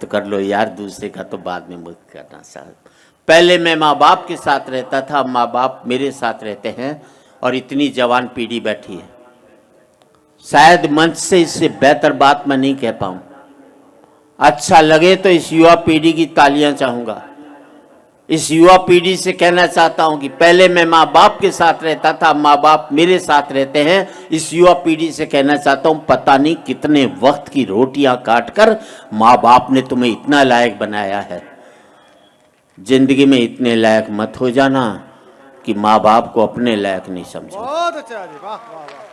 कर लो यार, दूसरे का तो बाद में मत करना साहब। पहले मैं माँ बाप के साथ रहता था, माँ बाप मेरे साथ रहते हैं और इतनी जवान पीढ़ी बैठी है। शायद मंच से इससे बेहतर बात मैं नहीं कह पाऊँ। अच्छा लगे तो इस युवा पीढ़ी की तालियां चाहूँगा। इस युवा पीढ़ी से कहना चाहता हूं कि पहले मैं माँ बाप के साथ रहता था, माँ बाप मेरे साथ रहते हैं। इस युवा पीढ़ी से कहना चाहता हूं, पता नहीं कितने वक्त की रोटियां काटकर माँ बाप ने तुम्हें इतना लायक बनाया है। जिंदगी में इतने लायक मत हो जाना कि माँ बाप को अपने लायक नहीं समझो। बहुत अच्छा जी, वाह वाह वाह,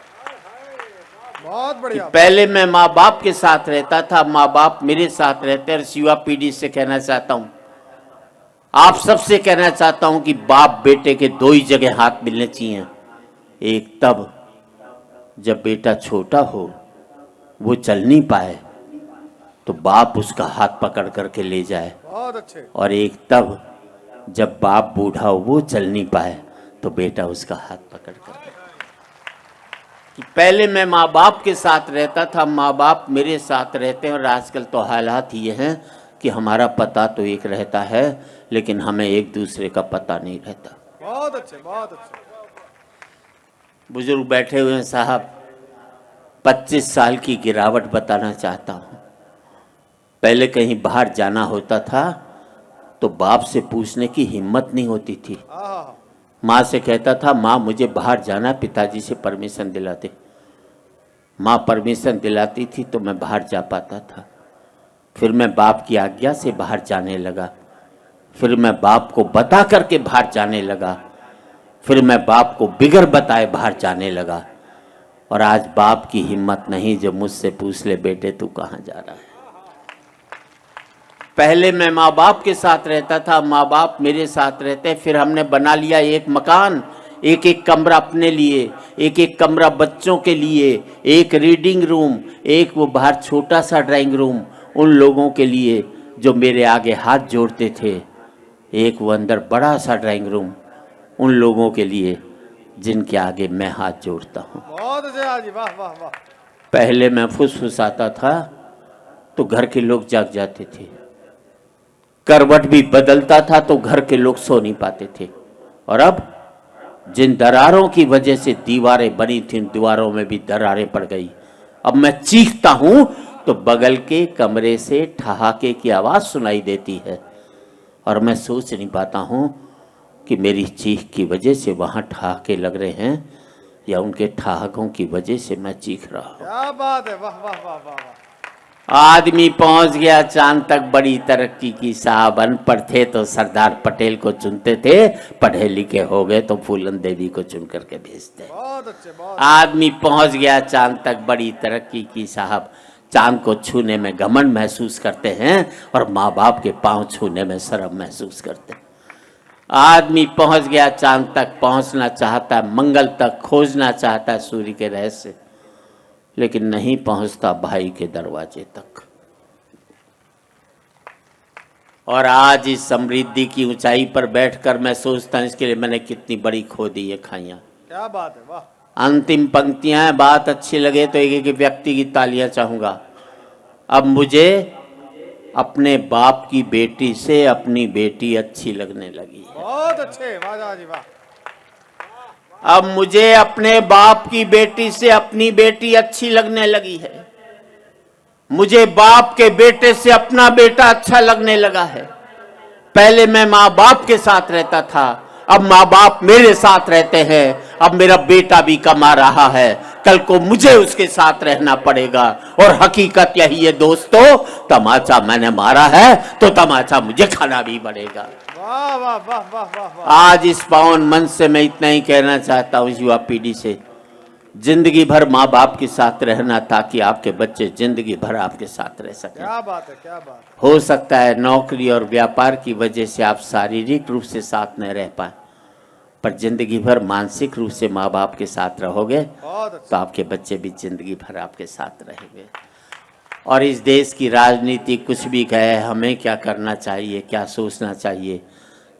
बहुत बढ़िया। पहले मैं माँ बाप के साथ रहता था, माँ बाप मेरे साथ रहते हैं। इस युवा पीढ़ी से कहना चाहता हूं, आप सबसे कहना चाहता हूं कि बाप बेटे के दो ही जगह हाथ मिलने चाहिए। एक तब जब बेटा छोटा हो, वो चल नहीं पाए, तो बाप उसका हाथ पकड़ करके ले जाए। बहुत अच्छे। और एक तब जब बाप बूढ़ा हो, वो चल नहीं पाए, तो बेटा उसका हाथ पकड़ कर। कि पहले मैं माँ बाप के साथ रहता था, माँ बाप मेरे साथ रहते हैं। और आजकल तो हालात ये हैं कि हमारा पता तो एक रहता है, लेकिन हमें एक दूसरे का पता नहीं रहता। बहुत अच्छे, बहुत अच्छे। बुजुर्ग बैठे हुए हैं साहब, 25 साल की गिरावट बताना चाहता हूँ। पहले कहीं बाहर जाना होता था तो बाप से पूछने की हिम्मत नहीं होती थी। माँ से कहता था, माँ मुझे बाहर जाना, पिताजी से परमिशन दिलाते। माँ परमिशन दिलाती थी तो मैं बाहर जा पाता था। फिर मैं बाप की आज्ञा से बाहर जाने लगा। फिर मैं बाप को बता करके बाहर जाने लगा। फिर मैं बाप को बिगर बताए बाहर जाने लगा। और आज बाप की हिम्मत नहीं जो मुझसे पूछ ले, बेटे तू कहाँ जा रहा है। पहले मैं माँ बाप के साथ रहता था, माँ बाप मेरे साथ रहते। फिर हमने बना लिया एक मकान, एक एक कमरा अपने लिए, एक एक कमरा बच्चों के लिए, एक रीडिंग रूम, एक वो बाहर छोटा सा ड्राइंग रूम उन लोगों के लिए जो मेरे आगे हाथ जोड़ते थे, एक वो अंदर बड़ा सा ड्राइंग रूम उन लोगों के लिए जिनके आगे मैं हाथ जोड़ता हूँ। बहुत अच्छा जी, वाह वाह वाह। पहले मैं फुसफुसाता था तो घर के लोग जाग जाते थे, करवट भी बदलता था तो घर के लोग सो नहीं पाते थे। और अब जिन दरारों की वजह से दीवारें बनी थी, दीवारों में भी दरारें पड़ गई। अब मैं चीखता हूं तो बगल के कमरे से ठहाके की आवाज सुनाई देती है, और मैं सोच नहीं पाता हूं कि मेरी चीख की वजह से वहां ठहाके लग रहे हैं या उनके ठहाकों की वजह से मैं चीख रहा हूं। क्या बात है, वाह वाह वाह वाह वाह। आदमी पहुंच गया चांद तक, बड़ी तरक्की की साहब। अनपढ़ थे तो सरदार पटेल को चुनते थे, पढ़े लिखे हो गए तो फूलन देवी को चुन करके भेजते। बहुत अच्छे, बहुत। आदमी पहुंच गया चांद तक, बड़ी तरक्की की साहब। चांद को छूने में घमंड महसूस करते हैं और माँ बाप के पांव छूने में शर्म महसूस करते हैं। आदमी पहुंच गया चांद तक, पहुंचना चाहता है, मंगल तक खोजना चाहता है सूर्य के रहस्य, लेकिन नहीं पहुंचता भाई के दरवाजे तक। और आज इस समृद्धि की ऊंचाई पर बैठकर मैं सोचता हूं, इसके लिए मैंने कितनी बड़ी खो दी ये खाइयां। क्या बात है, वाह। अंतिम पंक्तियां हैं, बात अच्छी लगे तो एक एक व्यक्ति की तालियां चाहूंगा। अब मुझे अपने बाप की बेटी से अपनी बेटी अच्छी लगने लगी है। बहुत अच्छे, वाह जी वाह। अब मुझे अपने बाप की बेटी से अपनी बेटी अच्छी लगने लगी है। मुझे बाप के बेटे से अपना बेटा अच्छा लगने लगा है। पहले मैं माँ बाप के साथ रहता था, अब माँ बाप मेरे साथ रहते हैं। अब मेरा बेटा भी कमा रहा है, कल को मुझे उसके साथ रहना पड़ेगा। और हकीकत यही है दोस्तों, तमाचा मैंने मारा है तो तमाचा मुझे खाना भी पड़ेगा। वाह वाह वाह वाह वाह वाह। आज इस पावन मंच से मैं इतना ही कहना चाहता हूँ युवा पीढ़ी से, जिंदगी भर माँ बाप के साथ रहना ताकि आपके बच्चे जिंदगी भर आपके साथ रह सकें। क्या बात है, क्या बात है। हो सकता है नौकरी और व्यापार की वजह से आप शारीरिक रूप से साथ न रह पाए, पर जिंदगी भर मानसिक रूप से माँ बाप के साथ रहोगे तो आपके बच्चे भी जिंदगी भर आपके साथ रहेंगे। और इस देश की राजनीति कुछ भी कहे, हमें क्या करना चाहिए, क्या सोचना चाहिए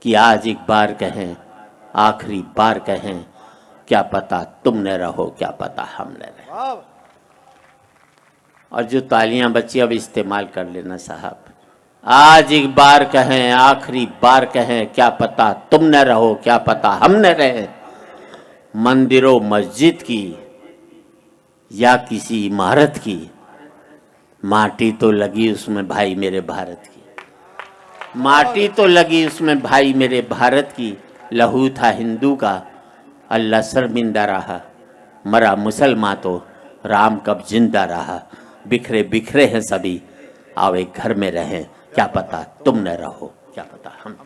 कि आज एक बार कहें, आखिरी बार कहें, क्या पता तुम न रहो, क्या पता हम न रहे। और जो तालियां बची अब इस्तेमाल कर लेना साहब। आज एक बार कहें, आखिरी बार कहें, क्या पता तुम न रहो, क्या पता हम न रहे। मंदिरों मस्जिद की या किसी इमारत की, माटी तो लगी उसमें भाई मेरे भारत की, माटी तो लगी उसमें भाई मेरे भारत की। लहू था हिंदू का, अल्लाह शर्मिंदा रहा, मरा मुसलमान तो राम कब जिंदा रहा। बिखरे बिखरे हैं सभी, आओ एक घर में रहें, क्या पता तुम न रहो, क्या पता हम।